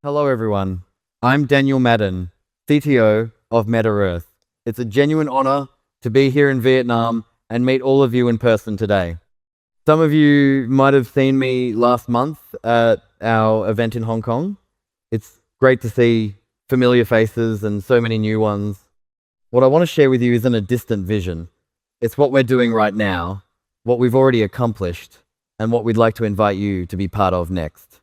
Hello everyone, I'm Daniel Madden, CTO of Meta Earth. It's a genuine honor to be here in Vietnam and meet all of you in person today. Some of you might have seen me last month at our event in Hong Kong. It's great to see familiar faces and so many new ones. What I want to share with you isn't a distant vision. It's what we're doing right now, what we've already accomplished, and what we'd like to invite you to be part of next.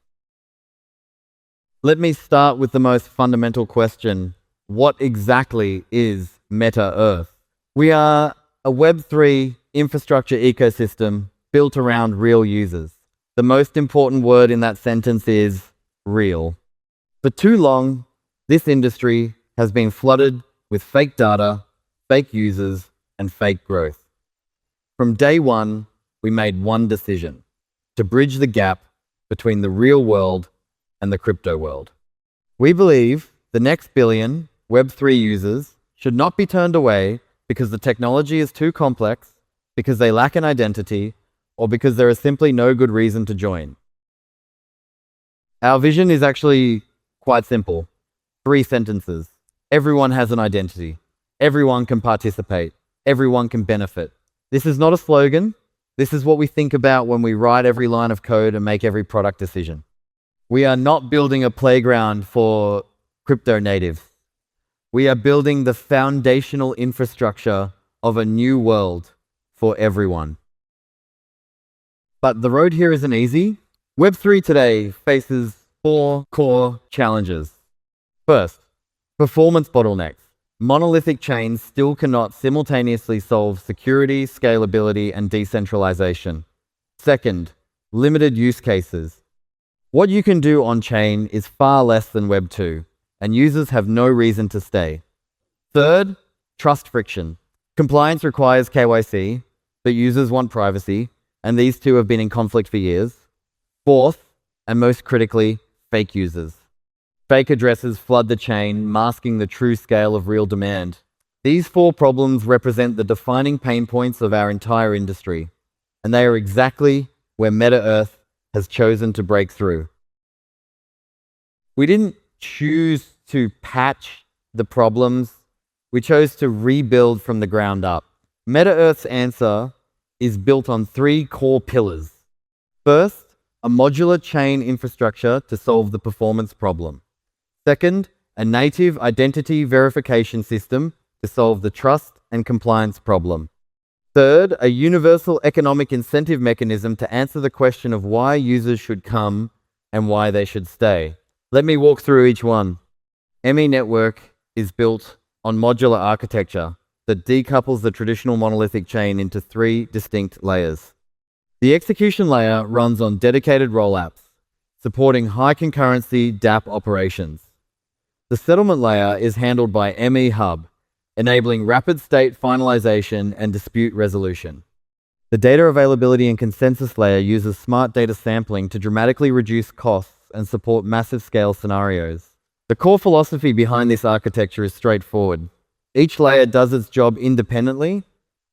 Let me start with the most fundamental question. What exactly is Meta Earth? We are a Web3 infrastructure ecosystem built around real users. The most important word in that sentence is real. For too long, this industry has been flooded with fake data, fake users, and fake growth. From day one, we made one decision: to bridge the gap between the real world and the crypto world. We believe the next billion Web3 users should not be turned away because the technology is too complex, because they lack an identity, or because there is simply no good reason to join. Our vision is actually quite simple. 3 sentences. Everyone has an identity. Everyone can participate. Everyone can benefit. This is not a slogan. This is what we think about when we write every line of code and make every product decision. We are not building a playground for crypto natives. We are building the foundational infrastructure of a new world for everyone. But the road here isn't easy. Web3 today faces 4 core challenges. First, performance bottlenecks. Monolithic chains still cannot simultaneously solve security, scalability, and decentralization. Second, limited use cases. What you can do on-chain is far less than Web 2, and users have no reason to stay. Third, trust friction. Compliance requires KYC, but users want privacy, and these two have been in conflict for years. Fourth, and most critically, fake users. Fake addresses flood the chain, masking the true scale of real demand. These 4 problems represent the defining pain points of our entire industry, and they are exactly where Meta Earth has chosen to break through. We didn't choose to patch the problems. We chose to rebuild from the ground up. Meta Earth's answer is built on 3 core pillars. First, a modular chain infrastructure to solve the performance problem. Second, a native identity verification system to solve the trust and compliance problem. Third, a universal economic incentive mechanism to answer the question of why users should come and why they should stay. Let me walk through each one. ME Network is built on modular architecture that decouples the traditional monolithic chain into 3 distinct layers. The execution layer runs on dedicated rollups, supporting high concurrency dApp operations. The settlement layer is handled by ME Hub, enabling rapid state finalization and dispute resolution. The data availability and consensus layer uses smart data sampling to dramatically reduce costs and support massive scale scenarios. The core philosophy behind this architecture is straightforward. Each layer does its job independently,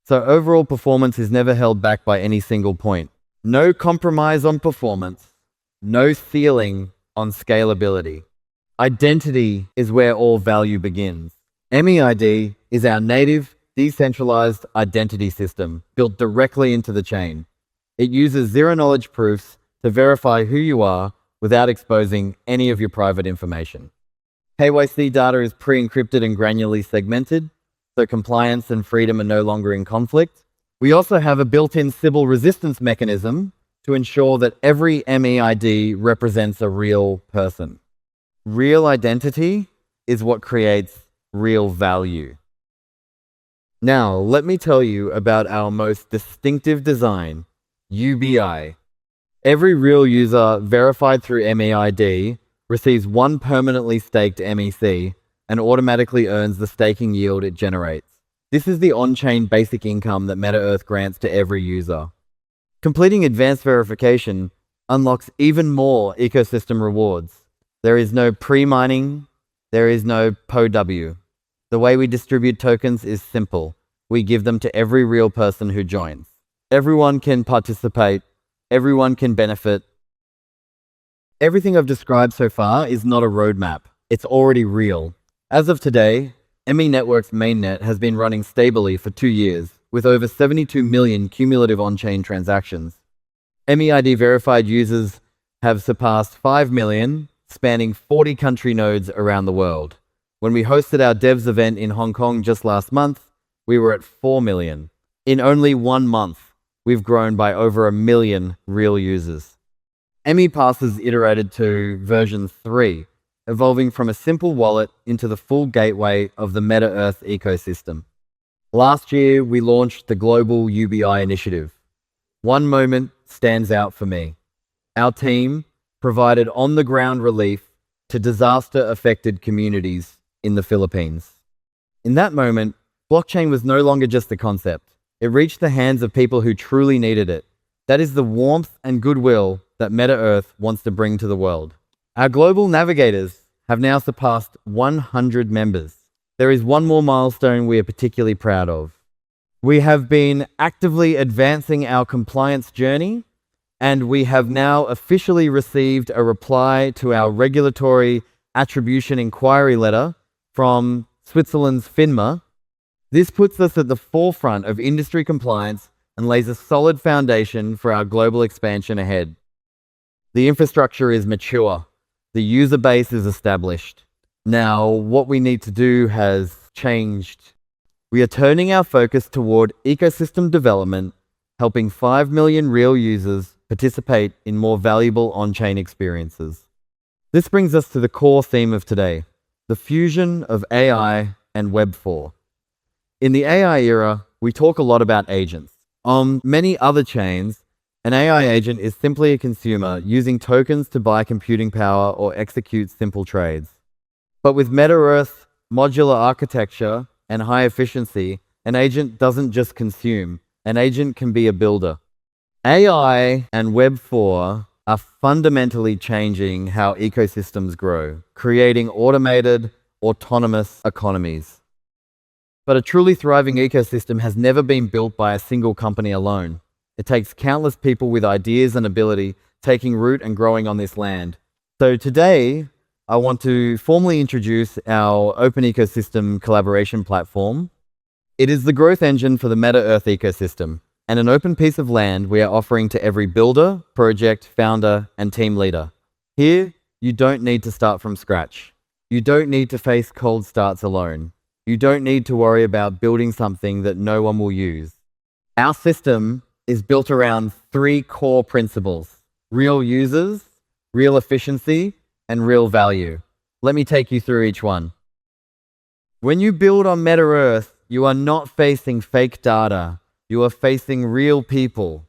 so overall performance is never held back by any single point. No compromise on performance, no ceiling on scalability. Identity is where all value begins. MEID is our native, decentralized identity system built directly into the chain. It uses zero-knowledge proofs to verify who you are without exposing any of your private information. KYC data is pre-encrypted and granularly segmented, so compliance and freedom are no longer in conflict. We also have a built-in Sybil resistance mechanism to ensure that every MEID represents a real person. Real identity is what creates real value. Now, let me tell you about our most distinctive design, UBI. Every real user verified through MEID receives 1 permanently staked MEC and automatically earns the staking yield it generates. This is the on-chain basic income that Meta Earth grants to every user. Completing advanced verification unlocks even more ecosystem rewards. There is no pre-mining, there is no POW. The way we distribute tokens is simple. We give them to every real person who joins. Everyone can participate, everyone can benefit, Everything I've described so far is not a roadmap. It's already real. As of today, ME Network's mainnet has been running stably for 2 years, with over 72 million cumulative on-chain transactions. ME ID verified users have surpassed 5 million, spanning 40 country nodes around the world. When we hosted our devs event in Hong Kong just last month, we were at 4 million. In only 1 month, we've grown by over 1 million real users. ME Passes iterated to version 3, evolving from a simple wallet into the full gateway of the Meta Earth ecosystem. Last year, we launched the global UBI initiative. One moment stands out for me. Our team provided on-the-ground relief to disaster-affected communities in the Philippines. In that moment, blockchain was no longer just a concept. It reached the hands of people who truly needed it. That is the warmth and goodwill that Meta Earth wants to bring to the world. Our global navigators have now surpassed 100 members. There is one more milestone we are particularly proud of. We have been actively advancing our compliance journey, and we have now officially received a reply to our regulatory attribution inquiry letter from Switzerland's FINMA. This puts us at the forefront of industry compliance and lays a solid foundation for our global expansion ahead. The infrastructure is mature. The user base is established. Now, what we need to do has changed. We are turning our focus toward ecosystem development, helping 5 million real users participate in more valuable on-chain experiences. This brings us to the core theme of today, the fusion of AI and Web 4. In the AI era, we talk a lot about agents. On many other chains, an AI agent is simply a consumer using tokens to buy computing power or execute simple trades. But with Meta Earth, modular architecture, and high efficiency, an agent doesn't just consume. An agent can be a builder. AI and Web 4 are fundamentally changing how ecosystems grow, creating automated, autonomous economies. But a truly thriving ecosystem has never been built by a single company alone. It takes countless people with ideas and ability taking root and growing on this land. So today, I want to formally introduce our open ecosystem collaboration platform. It is the growth engine for the Meta Earth ecosystem, and an open piece of land we are offering to every builder, project, founder, and team leader. Here, you don't need to start from scratch. You don't need to face cold starts alone. You don't need to worry about building something that no one will use. Our system is built around 3 core principles: real users, real efficiency, and real value. Let me take you through each one. When you build on Meta Earth, you are not facing fake data. You are facing real people.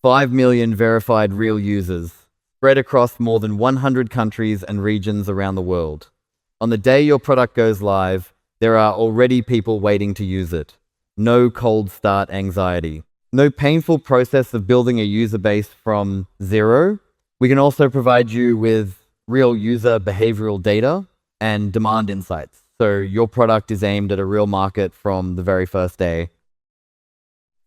5 million verified real users, spread across more than 100 countries and regions around the world. On the day your product goes live, there are already people waiting to use it. No cold start anxiety. No painful process of building a user base from zero. We can also provide you with real user behavioral data and demand insights. So your product is aimed at a real market from the very first day.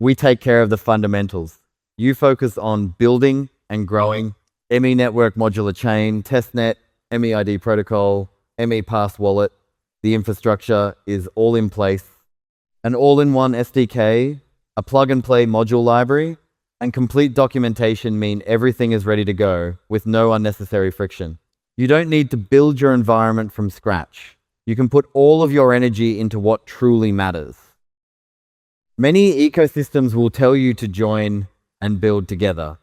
We take care of the fundamentals. You focus on building and growing ME Network modular chain, testnet, ME ID protocol, ME Pass wallet. The infrastructure is all in place. An all-in-one SDK, a plug-and-play module library, and complete documentation mean everything is ready to go with no unnecessary friction. You don't need to build your environment from scratch. You can put all of your energy into what truly matters. Many ecosystems will tell you to join and build together.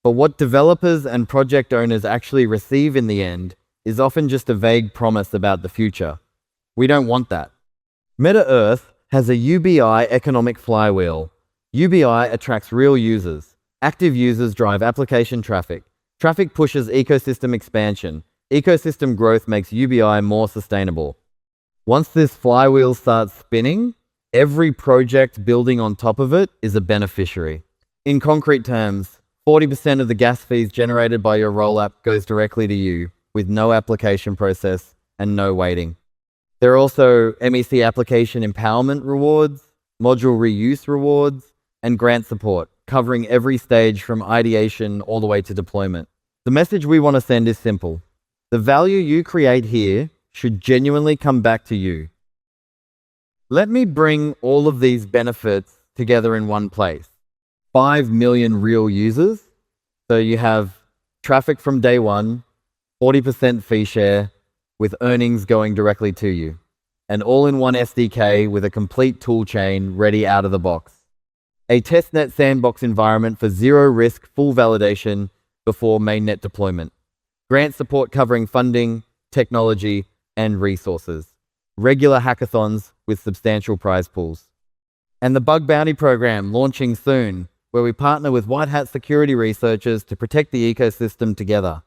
But what developers and project owners actually receive in the end is often just a vague promise about the future. We don't want that. Meta Earth has a UBI economic flywheel. UBI attracts real users. Active users drive application traffic. Traffic pushes ecosystem expansion. Ecosystem growth makes UBI more sustainable. Once this flywheel starts spinning, every project building on top of it is a beneficiary. In concrete terms, 40% of the gas fees generated by your rollup goes directly to you, with no application process and no waiting. There are also MEC application empowerment rewards, module reuse rewards, and grant support, covering every stage from ideation all the way to deployment. The message we want to send is simple. The value you create here should genuinely come back to you. Let me bring all of these benefits together in one place. 5 million real users. So you have traffic from day one, 40% fee share, with earnings going directly to you. An all-in-one SDK with a complete tool chain ready out of the box. A testnet sandbox environment for zero risk, full validation before mainnet deployment. Grant support covering funding, technology, and resources. Regular hackathons with substantial prize pools. And the Bug Bounty program launching soon, where we partner with white hat security researchers to protect the ecosystem together.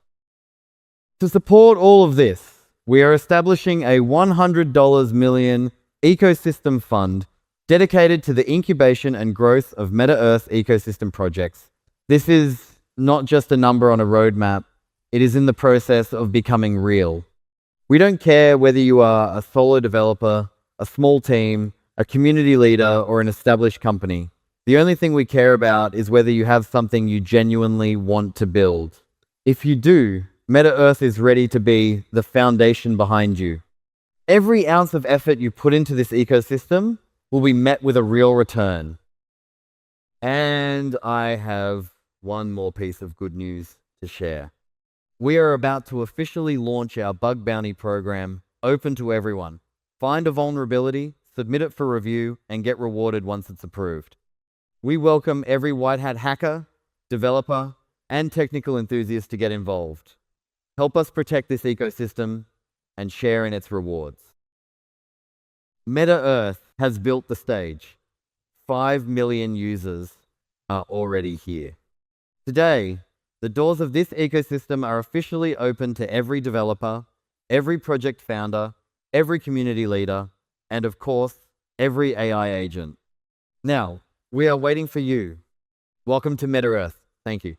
To support all of this, we are establishing a $100 million ecosystem fund dedicated to the incubation and growth of Meta-Earth ecosystem projects. This is not just a number on a roadmap, it is in the process of becoming real. We don't care whether you are a solo developer, a small team, a community leader, or an established company. The only thing we care about is whether you have something you genuinely want to build. If you do, Meta-Earth is ready to be the foundation behind you. Every ounce of effort you put into this ecosystem will be met with a real return. And I have one more piece of good news to share. We are about to officially launch our Bug Bounty program, open to everyone. Find a vulnerability, submit it for review, and get rewarded once it's approved. We welcome every white hat hacker, developer, and technical enthusiast to get involved. Help us protect this ecosystem and share in its rewards. Meta-Earth has built the stage. 5 million users are already here. Today, the doors of this ecosystem are officially open to every developer, every project founder, every community leader, and of course, every AI agent. Now, we are waiting for you. Welcome to Meta-Earth. Thank you.